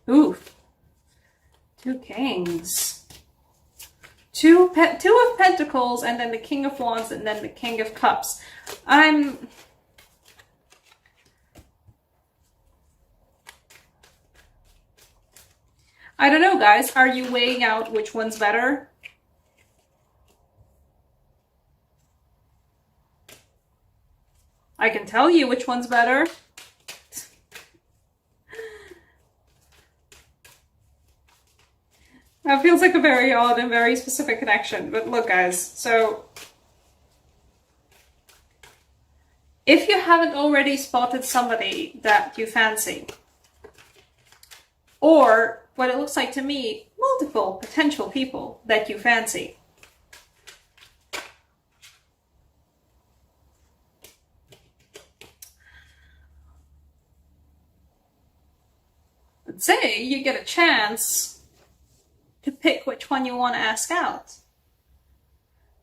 Ooh, two kings. Two of Pentacles, and then the King of Wands, and then the King of Cups. I don't know, guys. Are you weighing out which one's better? I can tell you which one's better. That feels like a very odd and very specific connection. But look, guys, so if you haven't already spotted somebody that you fancy, or what it looks like to me, multiple potential people that you fancy, let's say you get a chance to pick which one you want to ask out.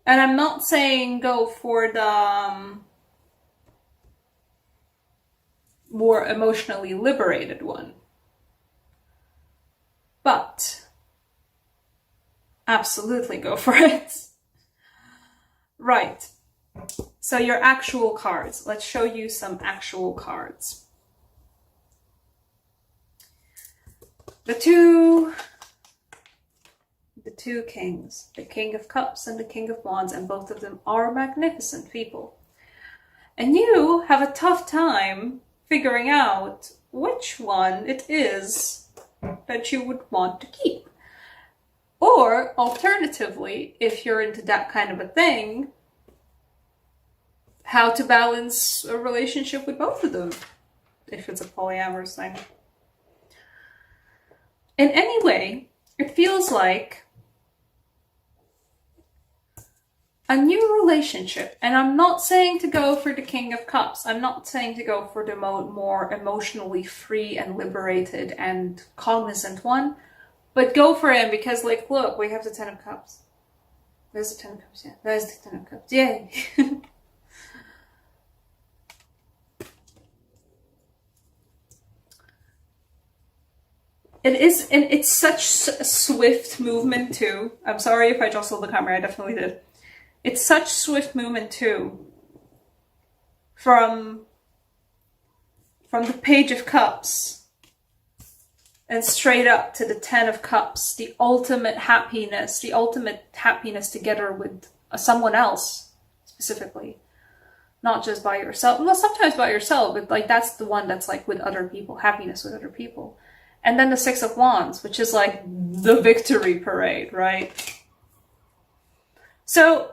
And I'm not saying go for the more emotionally liberated one, but absolutely go for it. Right. So your actual cards. Let's show you some actual cards. The two kings, the King of Cups and the King of Wands, and both of them are magnificent people. And you have a tough time figuring out which one it is that you would want to keep. Or alternatively, if you're into that kind of a thing, how to balance a relationship with both of them, if it's a polyamorous thing. In any way, it feels like a new relationship. And I'm not saying to go for the King of Cups. I'm not saying to go for the more emotionally free and liberated and cognizant one. But go for him because, like, look, we have the Ten of Cups. There's the Ten of Cups, yeah. There's the Ten of Cups. Yay! It's such a swift movement too. I'm sorry if I jostled the camera, I definitely did. It's such swift movement too. From the Page of Cups and straight up to the Ten of Cups, the ultimate happiness together with someone else, specifically. Not just by yourself. Well, sometimes by yourself, but like that's the one that's like with other people, happiness with other people. And then the Six of Wands, which is like the victory parade, right? So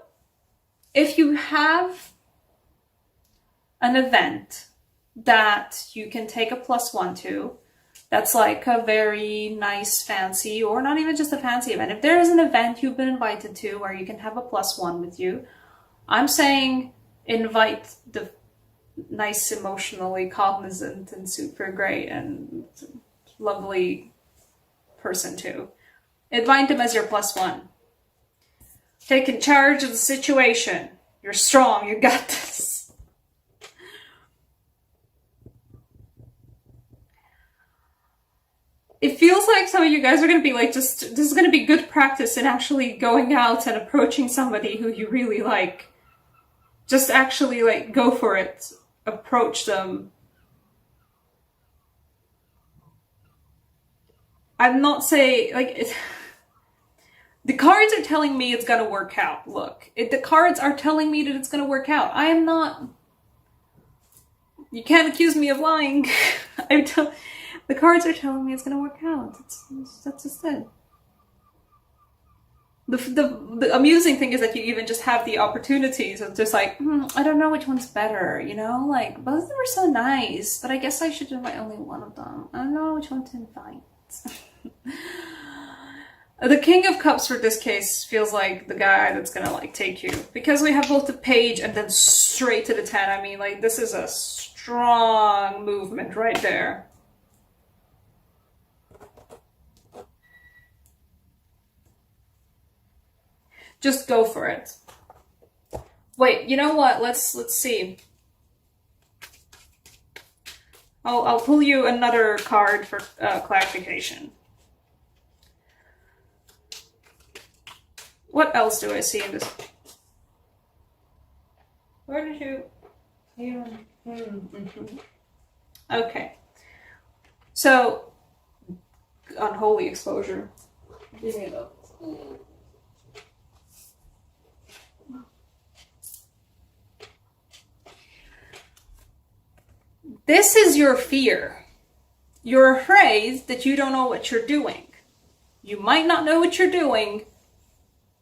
if you have an event that you can take a +1 to, that's like a very nice, fancy, or not even just a fancy event. If there is an event you've been invited to where you can have a +1 with you, I'm saying invite the nice, emotionally cognizant and super great and lovely person too. Invite them as your +1. Taking charge of the situation. You're strong, you got this. It feels like some of you guys are going to be like, this is going to be good practice in actually going out and approaching somebody who you really like. Just actually like go for it. Approach them. I'm not saying, like, the cards are telling me it's gonna work out. Look, the cards are telling me that it's gonna work out. I am not, you can't accuse me of lying. The cards are telling me it's gonna work out. That's just it. The amusing thing is that you even just have the opportunities of just like, I don't know which one's better, you know? Like, both of them are so nice, but I guess I should invite only one of them. I don't know which one to invite. The King of Cups for this case feels like the guy that's gonna like take you, because we have both the Page and then straight to the 10. I mean, like, this is a strong movement right there. Just go for it. Wait, you know what? Let's see. I'll pull you another card for clarification. What else do I see in this? Where did you... Okay. So, unholy exposure. Give me that. This is your fear. You're afraid that you don't know what you're doing. You might not know what you're doing,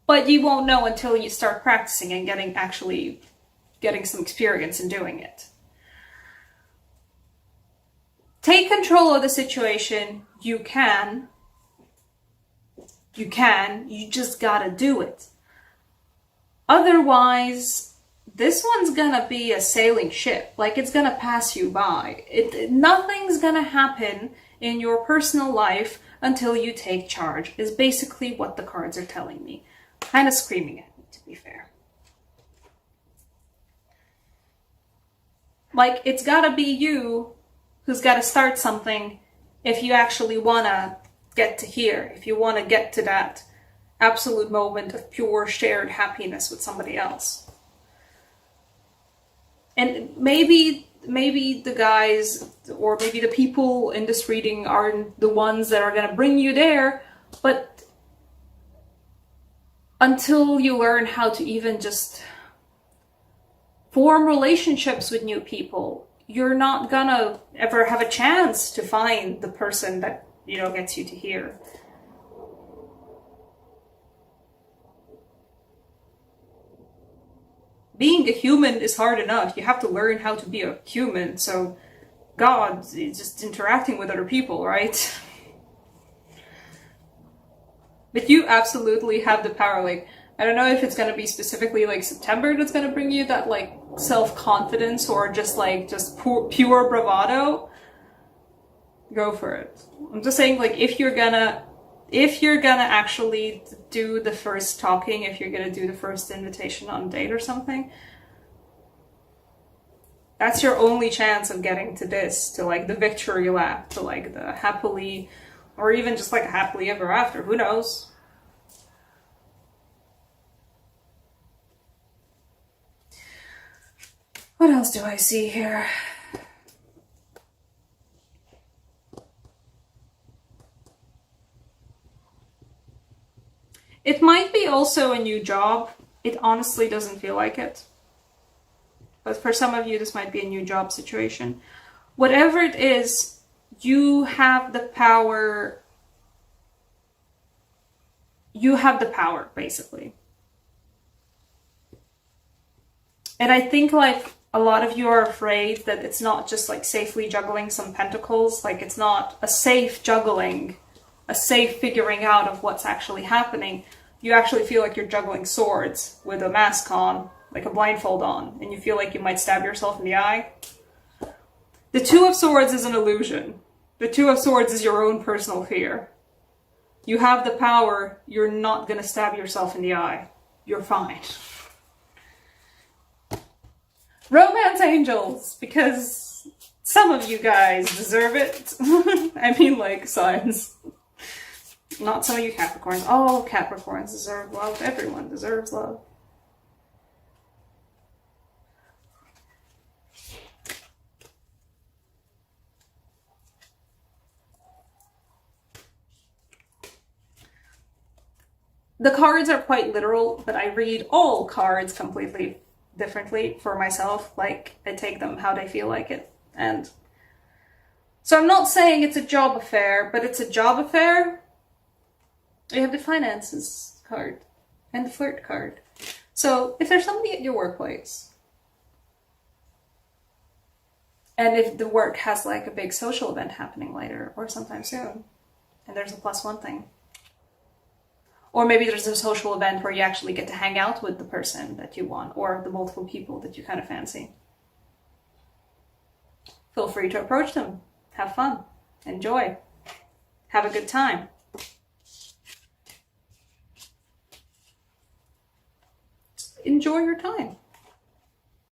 but you won't know until you start practicing and getting some experience in doing it. Take control of the situation. You can. You just gotta do it. Otherwise, this one's gonna be a sailing ship. Like, it's gonna pass you by. Nothing's gonna happen in your personal life until you take charge, is basically what the cards are telling me. Kind of screaming at me, to be fair. Like, it's gotta be you who's gotta start something if you actually wanna get to here, if you wanna get to that absolute moment of pure shared happiness with somebody else. And maybe the guys, or maybe the people in this reading are the ones that are gonna bring you there, but until you learn how to even just form relationships with new people, you're not gonna ever have a chance to find the person that, gets you to here. Being a human is hard enough. You have to learn how to be a human, so God is just interacting with other people, right? But you absolutely have the power. Like, I don't know if it's going to be specifically like September that's going to bring you that like self-confidence, or just pure bravado. Go for it. I'm just saying, like, if you're gonna actually do the first talking, if you're gonna do the first invitation on a date or something, that's your only chance of getting to this, to like the victory lap, to like the happily, or even just like a happily ever after, who knows? What else do I see here? It might be also a new job. It honestly doesn't feel like it. But for some of you, this might be a new job situation. Whatever it is, you have the power. You have the power, basically. And I think like a lot of you are afraid that it's not just like safely juggling some pentacles. Like, it's not a safe juggling, a safe figuring out of what's actually happening. You actually feel like you're juggling swords with a mask on, like a blindfold on, and you feel like you might stab yourself in the eye. The Two of Swords is an illusion. The Two of Swords is your own personal fear. You have the power. You're not going to stab yourself in the eye. You're fine. Romance angels, because some of you guys deserve it. I mean, like, signs. Not some of you Capricorns. All Capricorns deserve love. Everyone deserves love. The cards are quite literal, but I read all cards completely differently for myself. Like, I take them how they feel like it. And so I'm not saying it's a job affair, but it's a job affair. You have the finances card and the flirt card. So if there's somebody at your workplace, and if the work has like a big social event happening later or sometime soon, and there's a +1 thing. Or maybe there's a social event where you actually get to hang out with the person that you want, or the multiple people that you kind of fancy. Feel free to approach them. Have fun. Enjoy. Have a good time. Enjoy your time.